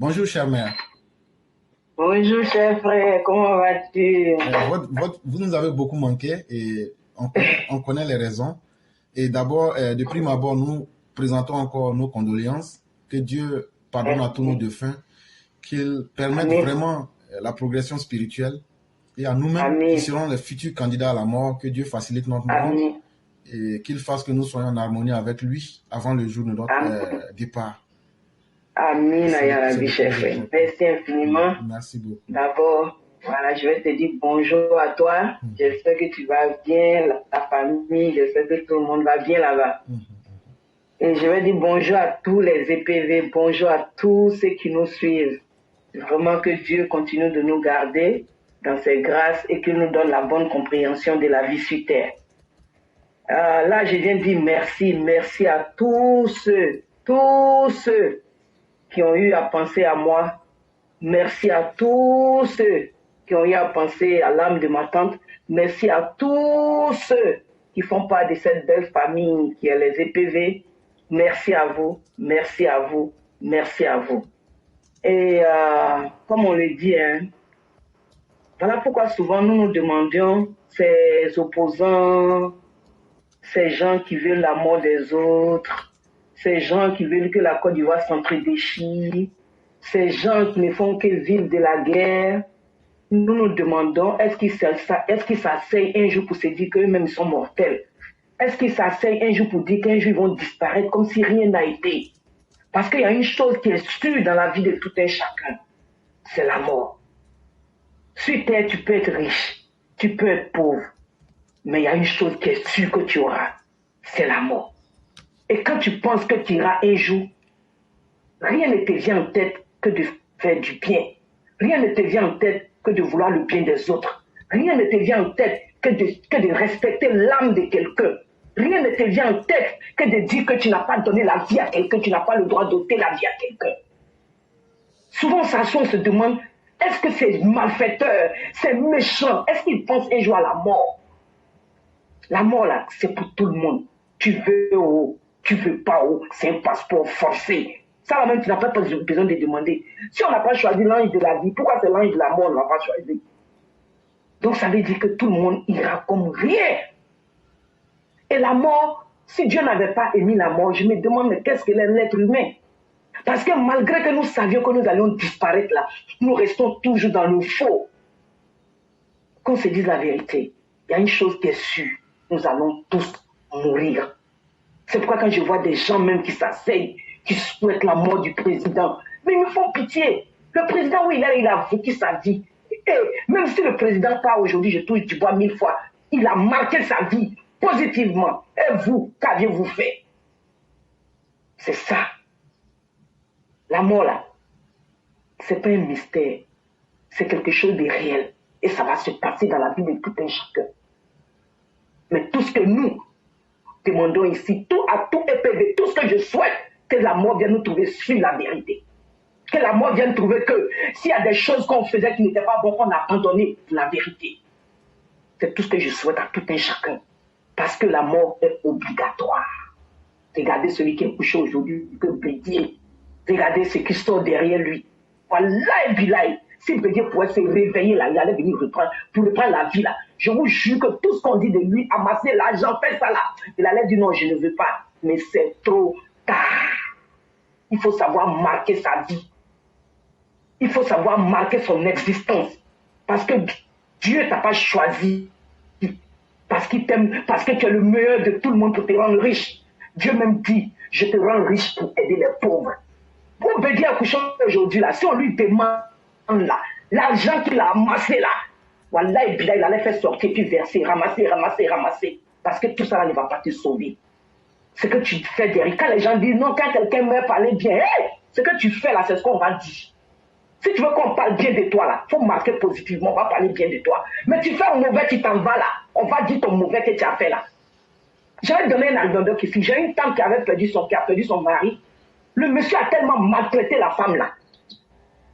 Bonjour, chère mère. Bonjour, cher frère, comment vas-tu? Vous nous avez beaucoup manqué et on connaît les raisons. Et d'abord, de prime abord, nous présentons encore nos condoléances. Que Dieu pardonne à tous nos défunts, qu'il permette Amen. vraiment la progression spirituelle et à nous-mêmes qui Amen. serons les futurs candidats à la mort, que Dieu facilite notre mort Amen. et qu'il fasse que nous soyons en harmonie avec lui avant le jour de notre Amen. départ. Amen, C'est ya le Rabbi, plus cher frère. important. Merci infiniment. Merci beaucoup. D'abord, voilà, je vais te dire bonjour à toi. J'espère que tu vas bien, ta famille, j'espère que tout le monde va bien là-bas. Et je vais dire bonjour à tous les EPV, bonjour à tous ceux qui nous suivent. Vraiment que Dieu continue de nous garder dans ses grâces et qu'il nous donne la bonne compréhension de la vie sur terre. Là, je viens de dire merci à tous ceux qui ont eu à penser à moi. Merci à tous ceux qui ont eu à penser à l'âme de ma tante. Merci à tous ceux qui font part de cette belle famille qui est les EPV. Merci à vous, merci à vous, merci à vous. Et comme on le dit, voilà pourquoi souvent nous nous demandions, ces opposants, ces gens qui veulent la mort des autres, ces gens qui veulent que la Côte d'Ivoire s'entre-déchire, ces gens qui ne font que vivre de la guerre, nous nous demandons, est-ce qu'ils s'asseyent un jour pour se dire qu'eux-mêmes sont mortels? Est-ce qu'ils s'asseyent un jour pour dire qu'un jour ils vont disparaître comme si rien n'a été? Parce qu'il y a une chose qui est sûre dans la vie de tout un chacun, c'est la mort. Sur terre, tu peux être riche, tu peux être pauvre, mais il y a une chose qui est sûre que tu auras, c'est la mort. Et quand tu penses que tu iras un jour, rien ne te vient en tête que de faire du bien. Rien ne te vient en tête que de vouloir le bien des autres. Rien ne te vient en tête que de respecter l'âme de quelqu'un. Rien ne te vient en tête que de dire que tu n'as pas donné la vie à quelqu'un, tu n'as pas le droit d'ôter la vie à quelqu'un. Souvent, on se demande, est-ce que ces malfaiteurs, ces méchants, est-ce qu'ils pensent un jour à la mort? La mort, là, c'est pour tout le monde. Tu veux haut, tu veux pas haut, c'est un passeport forcé. Ça, là même, tu n'as pas besoin de demander. Si on n'a pas choisi l'ange de la vie, pourquoi c'est l'ange de la mort, on n'a pas choisi? Donc, ça veut dire que tout le monde ira comme rien. Et la mort, si Dieu n'avait pas émis la mort, je me demande, mais qu'est-ce que l'être humain? Parce que malgré que nous savions que nous allions disparaître là, nous restons toujours dans le faux. Qu'on se dise la vérité, il y a une chose qui est sûre, nous allons tous mourir. C'est pourquoi quand je vois des gens même qui s'asseyent, qui souhaitent la mort du président, mais ils me font pitié. Le président, oui, il a vécu sa vie. Et même si le président part aujourd'hui, je touche du bois 1000 fois, il a marqué sa vie positivement. Et vous, qu'aviez-vous fait? C'est ça. La mort, là, c'est pas un mystère. C'est quelque chose de réel. Et ça va se passer dans la vie de tout un chacun. Mais tout ce que nous demandons ici, à tout EPV, tout ce que je souhaite, que la mort vienne nous trouver sur la vérité. Que la mort vienne trouver que s'il y a des choses qu'on faisait qui n'étaient pas bonnes, on a abandonné la vérité. C'est tout ce que je souhaite à tout un chacun. Parce que la mort est obligatoire. Regardez celui qui est couché aujourd'hui, que Bédier. Regardez ce qui sort derrière lui. Voilà, et bilaï. Si Bédier pouvait se réveiller là, il allait venir pour reprendre la vie là. Je vous jure que tout ce qu'on dit de lui, amasser l'argent, faire ça là, il allait dire non, je ne veux pas. Mais c'est trop tard. Il faut savoir marquer sa vie. Il faut savoir marquer son existence. Parce que Dieu t'a pas choisi. Parce qu'il t'aime, parce que tu es le meilleur de tout le monde pour te rendre riche. Dieu même dit, je te rends riche pour aider les pauvres. Pour Bédier accouchant aujourd'hui là, si on lui demande là, l'argent qu'il a amassé là, voilà, il allait faire sortir puis verser, ramasser. Parce que tout ça là ne va pas te sauver. Ce que tu fais derrière, quand les gens disent non, quand quelqu'un meurt, parler bien, hey, ce que tu fais là, c'est ce qu'on va dire. Si tu veux qu'on parle bien de toi là, il faut marquer positivement, on va parler bien de toi. Mais tu fais un mauvais, tu t'en vas là, on va dire ton mauvais que tu as fait là. J'avais donné un anecdote ici, j'ai une tante qui a perdu son mari. Le monsieur a tellement maltraité la femme là.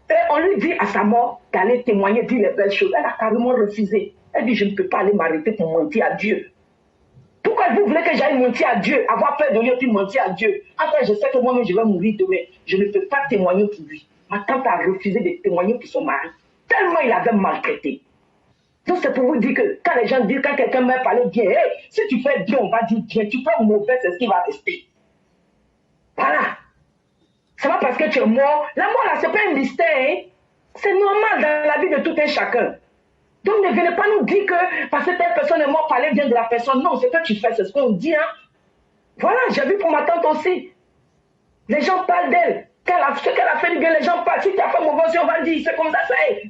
Et on lui dit à sa mort d'aller témoigner, dire les belles choses. Elle a carrément refusé. Elle dit, je ne peux pas aller m'arrêter pour mentir à Dieu. Pourquoi vous voulez que j'aille mentir à Dieu, avoir peur de lui et puis mentir à Dieu? Après, je sais que moi-même, je vais mourir demain. Je ne peux pas témoigner pour lui. Ma tante a refusé de témoigner pour son mari. Tellement il avait maltraité. Donc c'est pour vous dire que quand les gens disent, quand quelqu'un m'a parlé bien, hey, si tu fais bien, on va dire bien. Tu fais mauvais, c'est ce qui va rester. Voilà. C'est pas parce que tu es mort. La mort là, c'est pas un mystère. Hein? C'est normal dans la vie de tout un chacun. Donc ne venez pas nous dire que parce que telle personne est morte, parler bien de la personne. Non, c'est ce que tu fais, c'est ce qu'on dit. Hein? Voilà, j'ai vu pour ma tante aussi. Les gens parlent d'elle. Ce qu'elle a fait du bien, les gens parlent. Si tu as fait mauvais, on va dire, c'est comme ça,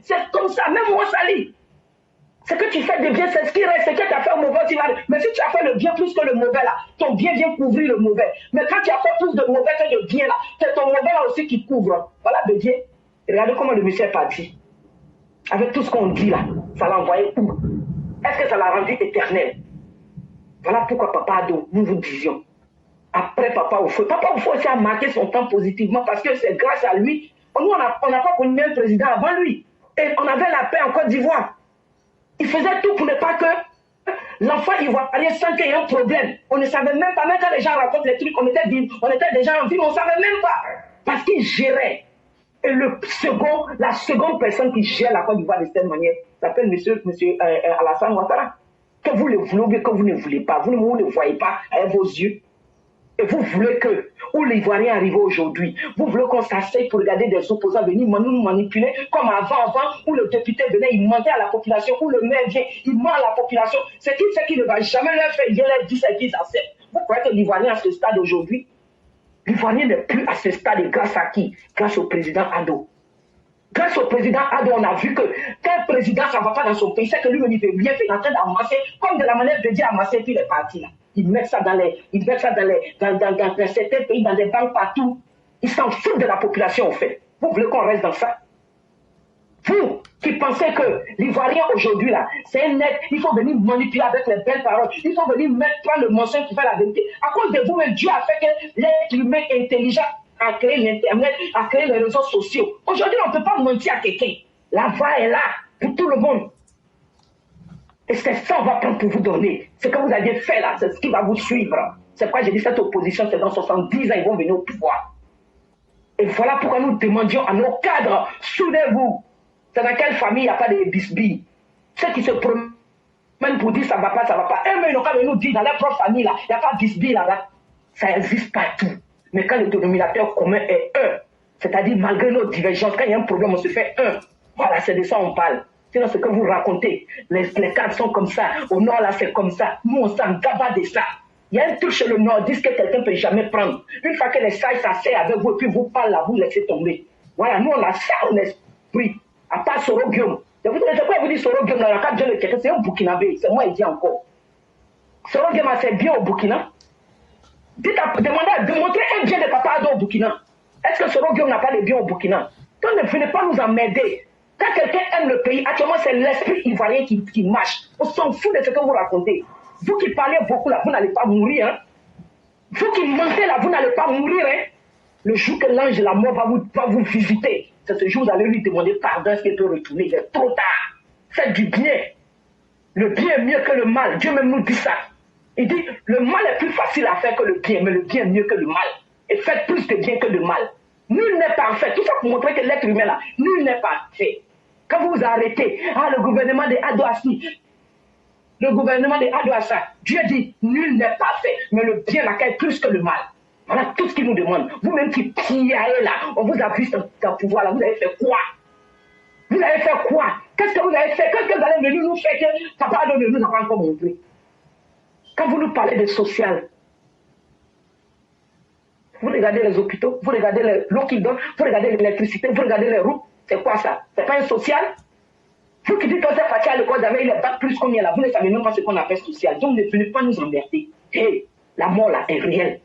c'est comme ça. Même moi, ça lit. Ce que tu fais de bien, c'est ce qui reste. Ce que tu as fait mauvais, tu vas. Mais si tu as fait le bien plus que le mauvais, là, ton bien vient couvrir le mauvais. Mais quand tu as fait plus de mauvais que de bien, là, c'est ton mauvais là aussi qui couvre. Voilà, de Dieu. Regardez comment le monsieur est parti. Avec tout ce qu'on dit là, ça l'a envoyé où? Est-ce que ça l'a rendu éternel? Voilà pourquoi Papa Ado, nous vous disions. Après Papa Oufou aussi a marqué son temps positivement parce que c'est grâce à lui. Nous, on n'a pas connu un président avant lui. Et on avait la paix en Côte d'Ivoire. Il faisait tout pour ne pas que l'enfant ivoirien sente qu'il y a un problème. On ne savait même pas, même quand les gens racontent les trucs, on était déjà en ville, on ne savait même pas. Parce qu'il gérait. Et la seconde personne qui gère la Côte d'Ivoire de cette manière s'appelle monsieur Alassane Ouattara. Que vous le voulez ou que vous ne voulez pas, vous ne le voyez pas avec vos yeux. Et vous voulez que, où l'Ivoirien arrive aujourd'hui, vous voulez qu'on s'asseye pour regarder des opposants venir nous manipuler, comme avant, où le député venait, il mentait à la population, où le maire vient, il ment à la population. C'est qui ne va jamais leur faire, il leur dit ce qu'ils acceptent. Vous croyez que l'Ivoirien à ce stade aujourd'hui, l'Ivoirien n'est plus à ce stade, et grâce à qui? Grâce au président Ado. Grâce au président Ado, on a vu que qu'un président, ça ne va pas dans son pays, c'est que lui-même, il veut bien faire, il est en train d'amasser, comme de la manière de dire amasser, puis les partis là. Ils mettent ça dans certains pays, dans des banques partout. Ils s'en foutent de la population, en fait. Vous voulez qu'on reste dans ça? Vous qui pensez que l'Ivoirien aujourd'hui, là, c'est un net, il faut venir manipuler avec les belles paroles, il faut venir prendre le mensonge pour faire la vérité. À cause de vous, Dieu a fait que l'être humain intelligent a créé l'Internet, a créé les réseaux sociaux. Aujourd'hui, on ne peut pas mentir à quelqu'un. La voix est là pour tout le monde. Et c'est ça qu'on va prendre pour vous donner. Ce que vous aviez fait là, c'est ce qui va vous suivre. C'est pourquoi j'ai dit cette opposition, c'est dans 70 ans, ils vont venir au pouvoir. Et voilà pourquoi nous demandions à nos cadres, soudez-vous. C'est dans quelle famille il n'y a pas de bisbilles? Ceux qui se promènent pour dire ça ne va pas, ça ne va pas. Eux, mais ils n'ont qu'à nous dire dans leur propre famille, là, il n'y a pas de bisbilles là-bas. Ça existe partout. Mais quand le dénominateur commun est un, c'est-à-dire malgré nos divergences, quand il y a un problème, on se fait un. Voilà, c'est de ça qu'on parle. Sinon, ce que vous racontez, les cadres sont comme ça. Au nord, là, c'est comme ça. Nous, on s'en gaba de ça. Il y a un truc chez le nordiste que quelqu'un ne peut jamais prendre. Une fois que les sages s'asseyent avec vous et puis vous parlent là, vous laissez tomber. Voilà, nous, on a ça en esprit. À part Soro Guillaume. C'est quoi vous dites Soro Guillaume dans la carte de quelqu'un? C'est un Burkinabé. C'est moi, il dit encore. Soro Guillaume a fait bien au Burkina. Démontrez un bien de Papa Ado au Burkina. Est-ce que Soro Guillaume n'a pas de bien au Burkina? Donc ne venez pas nous emmerder. Quand quelqu'un aime le pays, actuellement c'est l'esprit ivoirien qui marche. On s'en fout de ce que vous racontez. Vous qui parlez beaucoup là, vous n'allez pas mourir. Hein? Vous qui mentez là, vous n'allez pas mourir. Hein? Le jour que l'ange de la mort va vous visiter, c'est ce jour où vous allez lui demander pardon, est-ce qu'il peut retourner? Il est trop tard. Faites du bien. Le bien est mieux que le mal. Dieu même nous dit ça. Il dit, le mal est plus facile à faire que le bien, mais le bien est mieux que le mal. Et faites plus de bien que de mal. Nul n'est parfait. Tout ça pour montrer que l'être humain là, nul n'est parfait. Quand vous vous arrêtez, le gouvernement de Ado Assi, le gouvernement de Ado Assa, Dieu dit, nul n'est parfait, mais le bien l'accueille plus que le mal. Voilà tout ce qu'il nous demande. Vous-même qui piaillez là, on vous a vu dans le pouvoir là, vous avez fait quoi? Vous avez fait quoi? Qu'est-ce que vous avez fait? Qu'est-ce que vous allez venir nous faire que Papa Ado ne nous a pas encore montré? Quand vous nous parlez de social, vous regardez les hôpitaux, vous regardez l'eau qu'ils donnent, vous regardez l'électricité, vous regardez les routes. C'est quoi ça? C'est pas un social? Vous qui dites que c'est parti à l'école, vous avez les bacs plus combien là? Vous ne savez même pas ce qu'on appelle social. Donc ne venez pas nous emmerder. Hey, la mort là est réelle.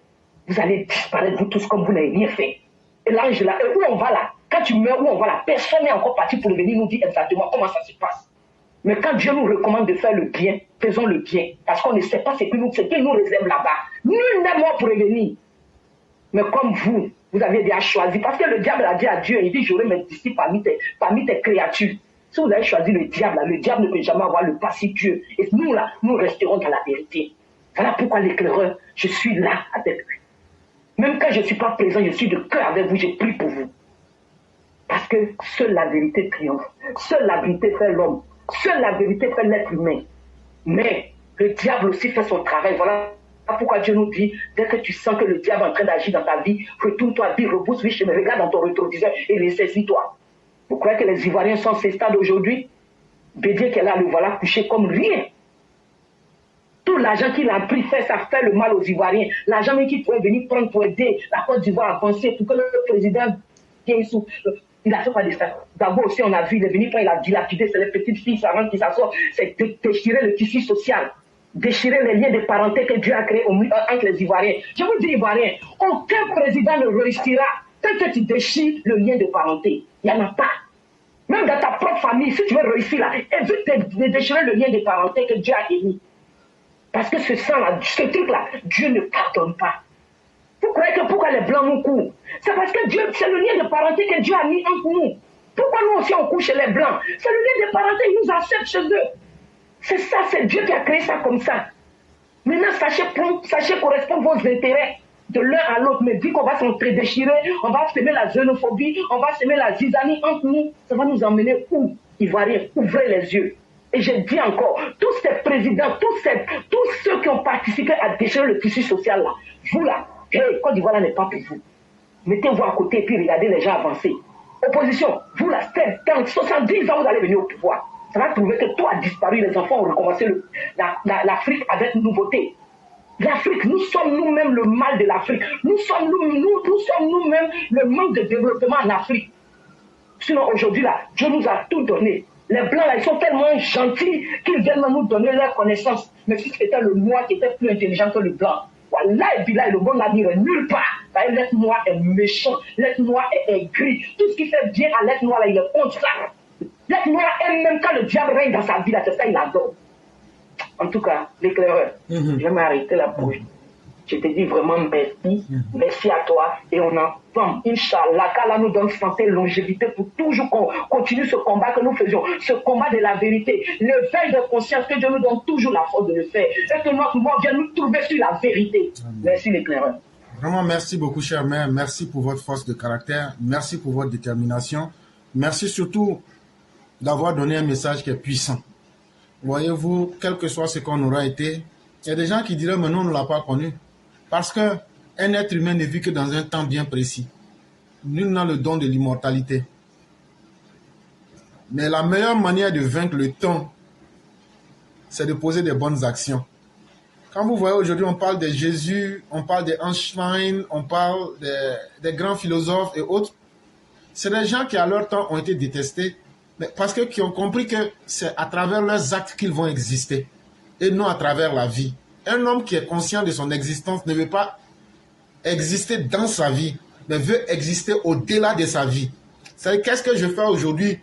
Vous allez disparaître vous tous comme vous n'avez rien fait. Et l'ange là, et où on va là? Quand tu meurs, où on va là? Personne n'est encore parti pour venir nous dire exactement comment ça se passe. Mais quand Dieu nous recommande de faire le bien, faisons le bien. Parce qu'on ne sait pas ce qu'il nous réserve là-bas. Nul n'est mort pour revenir. Mais comme vous avez déjà choisi, parce que le diable a dit à Dieu, il dit, j'aurai mes disciples parmi tes créatures. Si vous avez choisi le diable ne peut jamais avoir le pas sur Dieu. Et nous là, nous resterons dans la vérité. Voilà pourquoi l'éclaireur, je suis là avec lui. Même quand je ne suis pas présent, je suis de cœur avec vous, je prie pour vous. Parce que seule la vérité triomphe. Seule la vérité fait l'homme. Seule la vérité fait l'être humain. Mais le diable aussi fait son travail. Voilà pourquoi Dieu nous dit, dès que tu sens que le diable est en train d'agir dans ta vie, retourne-toi, dis, rebousse, oui, me regarde dans ton rétroviseur et ressaisis-toi. Vous croyez que les Ivoiriens sont ces stades aujourd'hui? Bédier qu'elle a, le voilà couché comme rien. Tout l'argent qu'il a pris, ça fait le mal aux Ivoiriens. L'argent qu'il pourrait venir prendre pour aider la Côte d'Ivoire à avancer, pour que le président vienne sous. Il a fait quoi de ça? D'abord aussi, on a vu, il est venu quand il a dilapidé, c'est les petites filles savantes qui s'assoient, c'est déchirer le tissu social, déchirer les liens de parenté que Dieu a créés entre les Ivoiriens. Je vous dis, Ivoiriens, aucun président ne réussira tant que tu déchires le lien de parenté. Il n'y en a pas. Même dans ta propre famille, si tu veux réussir là, évite de déchirer le lien de parenté que Dieu a émis. Parce que ce sang-là, ce truc-là, Dieu ne pardonne pas. Vous croyez que pourquoi les Blancs nous courent? C'est parce que Dieu, c'est le lien de parenté que Dieu a mis entre nous. Pourquoi nous aussi on court chez les Blancs? C'est le lien de parenté, ils nous acceptent chez eux. C'est ça, c'est Dieu qui a créé ça comme ça. Maintenant, sachez correspondre vos intérêts de l'un à l'autre. Mais vu qu'on va s'entre-déchirer, on va semer la xénophobie, on va semer la zizanie entre nous, ça va nous emmener où? Ivoiriens, ouvrez les yeux. Et je dis encore, tous ces présidents, tous ceux qui ont participé à déchirer le tissu social là, vous là, Côte d'Ivoire là n'est pas pour vous. Mettez-vous à côté et puis regardez les gens avancer. Opposition, vous là, dans 70 ans, vous allez venir au pouvoir. Ça va prouver que tout a disparu, les enfants ont recommencé l'Afrique avec nouveauté. L'Afrique, nous sommes nous-mêmes le mal de l'Afrique. Nous sommes nous-mêmes le manque de développement en Afrique. Sinon aujourd'hui là, Dieu nous a tout donné. Les Blancs, là, ils sont tellement gentils qu'ils viennent nous donner leur connaissance. Mais si c'était le noir qui était plus intelligent que le blanc, voilà, et puis là, le bon navire est nulle part. L'être noir est méchant, l'être noir est gris. Tout ce qui fait bien à l'être noir, là, il est contre ça. L'être noir aime même quand le diable règne dans sa vie, là, c'est ça, il adore. En tout cas, l'éclaireur, je vais m'arrêter là pour je te dis vraiment merci, merci à toi, et on entend, Inch'Allah, qu'Allah nous donne santé, longévité pour toujours continuer ce combat que nous faisions, ce combat de la vérité, le veille de conscience, que Dieu nous donne toujours la force de le faire, et que notre mort vienne nous trouver sur la vérité. Merci l'éclaireur. Vraiment, merci beaucoup, chère mère. Merci pour votre force de caractère. Merci pour votre détermination. Merci surtout d'avoir donné un message qui est puissant. Voyez-vous, quel que soit ce qu'on aura été, il y a des gens qui diraient, mais non, on ne l'a pas connu. Parce qu'un être humain ne vit que dans un temps bien précis. Nul n'a le don de l'immortalité. Mais la meilleure manière de vaincre le temps, c'est de poser des bonnes actions. Quand vous voyez aujourd'hui, on parle de Jésus, on parle d'Einstein, on parle des grands philosophes et autres. C'est des gens qui à leur temps ont été détestés, mais parce que qui ont compris que c'est à travers leurs actes qu'ils vont exister et non à travers la vie. Un homme qui est conscient de son existence ne veut pas exister dans sa vie, mais veut exister au-delà de sa vie. C'est-à-dire, qu'est-ce que je fais aujourd'hui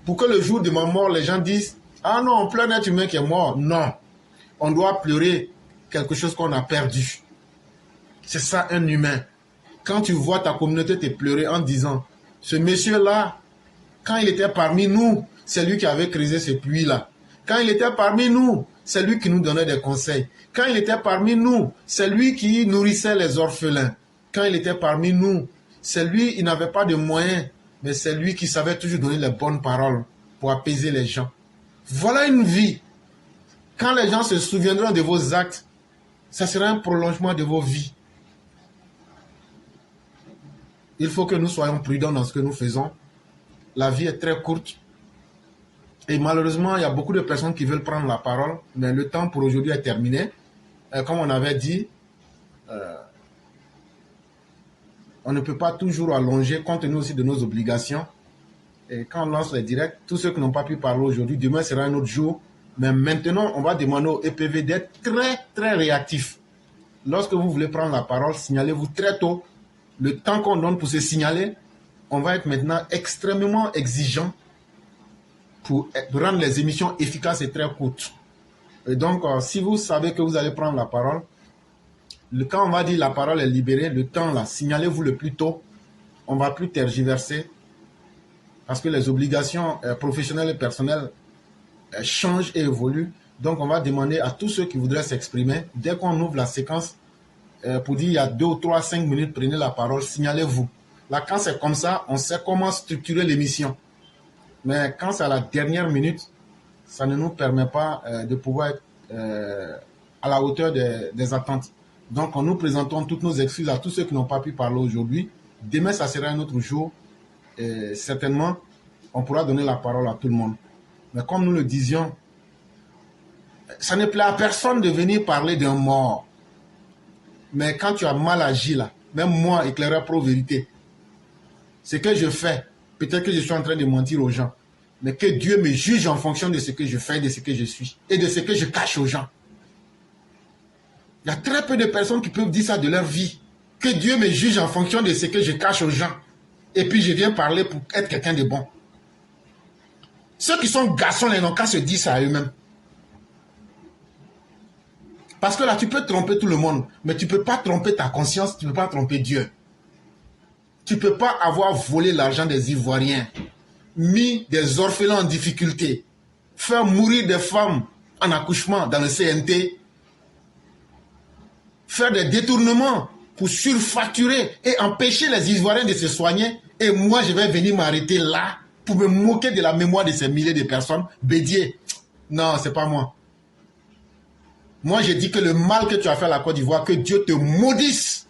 pour que le jour de ma mort, les gens disent « Ah non, on pleure un être humain qui est mort. » Non, on doit pleurer quelque chose qu'on a perdu. C'est ça un humain. Quand tu vois ta communauté te pleurer en disant « Ce monsieur-là, quand il était parmi nous, c'est lui qui avait creusé ce puits-là. Quand il était parmi nous, c'est lui qui nous donnait des conseils. Quand il était parmi nous, c'est lui qui nourrissait les orphelins. Quand il était parmi nous, c'est lui, il n'avait pas de moyens, mais c'est lui qui savait toujours donner les bonnes paroles pour apaiser les gens. Voilà une vie. Quand les gens se souviendront de vos actes, ça sera un prolongement de vos vies. Il faut que nous soyons prudents dans ce que nous faisons. La vie est très courte. Et malheureusement, il y a beaucoup de personnes qui veulent prendre la parole, mais le temps pour aujourd'hui est terminé. Comme on avait dit, on ne peut pas toujours allonger compte tenu aussi de nos obligations. Et quand on lance les directs, tous ceux qui n'ont pas pu parler aujourd'hui, demain sera un autre jour. Mais maintenant, on va demander au EPV d'être très, très réactif. Lorsque vous voulez prendre la parole, signalez-vous très tôt. Le temps qu'on donne pour se signaler, on va être maintenant extrêmement exigeant pour rendre les émissions efficaces et très courtes. Et donc, si vous savez que vous allez prendre la parole, quand on va dire la parole est libérée, le temps là, signalez-vous le plus tôt. On ne va plus tergiverser parce que les obligations professionnelles et personnelles changent et évoluent. Donc, on va demander à tous ceux qui voudraient s'exprimer, dès qu'on ouvre la séquence, pour dire il y a 2 ou 3, 5 minutes, prenez la parole, signalez-vous. Là, quand c'est comme ça, on sait comment structurer l'émission. Mais quand c'est à la dernière minute, ça ne nous permet pas de pouvoir être à la hauteur des attentes. Donc, nous présentons toutes nos excuses à tous ceux qui n'ont pas pu parler aujourd'hui. Demain, ça sera un autre jour. Et certainement, on pourra donner la parole à tout le monde. Mais comme nous le disions, ça ne plaît à personne de venir parler d'un mort. Mais quand tu as mal agi là, même moi, éclaireur pro-vérité, ce que je fais, peut-être que je suis en train de mentir aux gens, mais que Dieu me juge en fonction de ce que je fais, de ce que je suis et de ce que je cache aux gens. Il y a très peu de personnes qui peuvent dire ça de leur vie. Que Dieu me juge en fonction de ce que je cache aux gens. Et puis je viens parler pour être quelqu'un de bon. Ceux qui sont garçons, ils n'ont qu'à se dire ça à eux-mêmes. Parce que là, tu peux tromper tout le monde, mais tu ne peux pas tromper ta conscience, tu ne peux pas tromper Dieu. Tu ne peux pas avoir volé l'argent des Ivoiriens, mis des orphelins en difficulté, faire mourir des femmes en accouchement dans le CNT, faire des détournements pour surfacturer et empêcher les Ivoiriens de se soigner. Et moi, je vais venir m'arrêter là pour me moquer de la mémoire de ces milliers de personnes. Bédier, non, c'est pas moi. Moi, je dis que le mal que tu as fait à la Côte d'Ivoire, que Dieu te maudisse.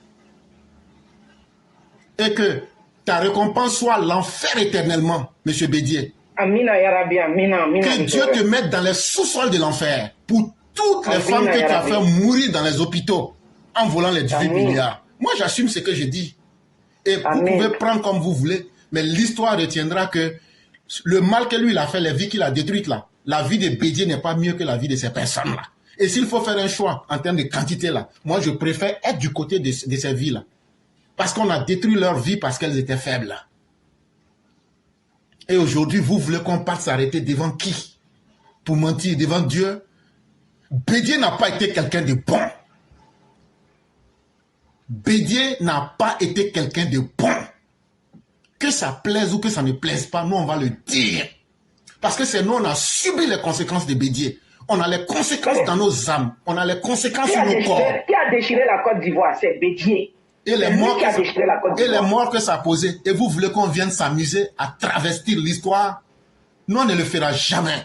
Et que ta récompense soit l'enfer éternellement, M. Bédier. Amina, ya Rabbi, amina, amina. Que Dieu te mette dans les sous-sols de l'enfer pour toutes les femmes que tu as fait mourir dans les hôpitaux en volant les 18 milliards. Moi, j'assume ce que je dis. Et vous pouvez prendre comme vous voulez, mais l'histoire retiendra que le mal que lui il a fait, les vies qu'il a détruites là, la vie de Bédier n'est pas mieux que la vie de ces personnes-là. Et s'il faut faire un choix en termes de quantité là, moi je préfère être du côté de ces vies-là. Parce qu'on a détruit leur vie parce qu'elles étaient faibles. Et aujourd'hui, vous voulez qu'on parte s'arrêter devant qui? Pour mentir devant Dieu? Bédier n'a pas été quelqu'un de bon. Bédier n'a pas été quelqu'un de bon. Que ça plaise ou que ça ne plaise pas, nous on va le dire. Parce que c'est nous, on a subi les conséquences de Bédier. On a les conséquences dans nos âmes. On a les conséquences sur nos corps. Qui a déchiré la Côte d'Ivoire? C'est Bédier. Et les morts que ça a posé. Et vous voulez qu'on vienne s'amuser à travestir l'histoire? Nous, on ne le fera jamais.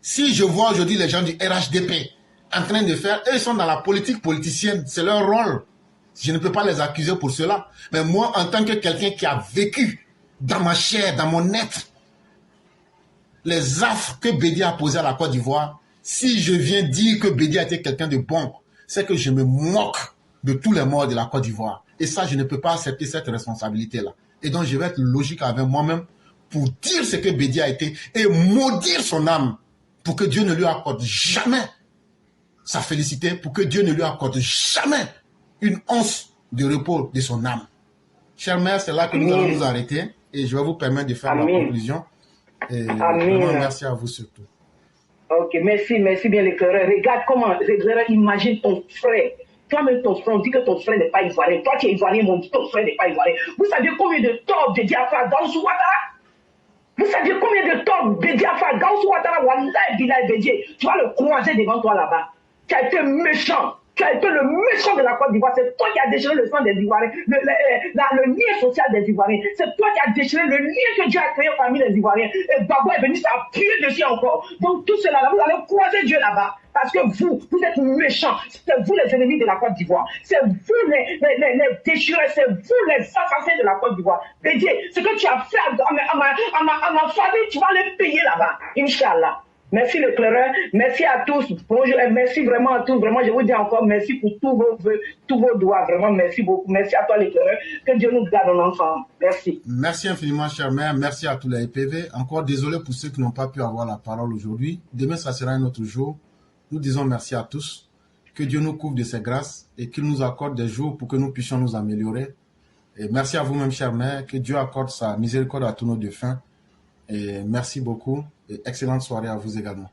Si je vois aujourd'hui les gens du RHDP en train de faire, eux, ils sont dans la politique politicienne. C'est leur rôle. Je ne peux pas les accuser pour cela. Mais moi, en tant que quelqu'un qui a vécu dans ma chair, dans mon être, les affres que Bédier a posées à la Côte d'Ivoire, si je viens dire que Bédier a été quelqu'un de bon, c'est que je me moque de tous les morts de la Côte d'Ivoire. Et ça, je ne peux pas accepter cette responsabilité-là. Et donc, je vais être logique avec moi-même pour dire ce que Bédier a été et maudire son âme pour que Dieu ne lui accorde jamais sa félicité, pour que Dieu ne lui accorde jamais une once de repos de son âme. Chère mère, c'est là que nous allons nous arrêter et je vais vous permettre de faire la conclusion. Et vraiment, merci à vous surtout. Ok, merci bien l'éclaireur. Regarde comment l'éclaireur imagine ton frère. Toi-même, ton frère, on dit que ton frère n'est pas ivoirien. Toi, tu es ivoirien, mais on dit que ton frère n'est pas ivoirien. Vous savez combien de torts Bédier a fait à Gaussou Ouattara? Vous savez combien de torts Bédier a fait à Gaussou Ouattara? Wallahi Bilal Bédier, tu vas le croiser devant toi là-bas. Tu as été méchant. Tu as été le méchant de la Côte d'Ivoire. C'est toi qui as déchiré le sang des Ivoiriens, le lien social des Ivoiriens. C'est toi qui as déchiré le lien que Dieu a créé parmi les Ivoiriens. Et Babo est venu s'appuyer dessus encore. Donc tout cela, vous allez croiser Dieu là-bas. Parce que vous êtes méchants. C'est vous les ennemis de la Côte d'Ivoire. C'est vous les déchirés. C'est vous les assassins de la Côte d'Ivoire. Bédier, ce que tu as fait à ma famille, tu vas les payer là-bas. Inch'Allah. Merci l'éclaireur, merci à tous, bonjour, merci vraiment à tous, vraiment je vous dis encore merci pour tous vos vœux, tous vos doigts, vraiment merci beaucoup, merci à toi l'éclaireur, que Dieu nous garde en ensemble, merci. Merci infiniment chère mère, merci à tous les EPV, encore désolé pour ceux qui n'ont pas pu avoir la parole aujourd'hui, demain ça sera un autre jour, nous disons merci à tous, que Dieu nous couvre de ses grâces et qu'il nous accorde des jours pour que nous puissions nous améliorer, et merci à vous-même chère mère, que Dieu accorde sa miséricorde à tous nos défunts, et merci beaucoup. Et excellente soirée à vous également.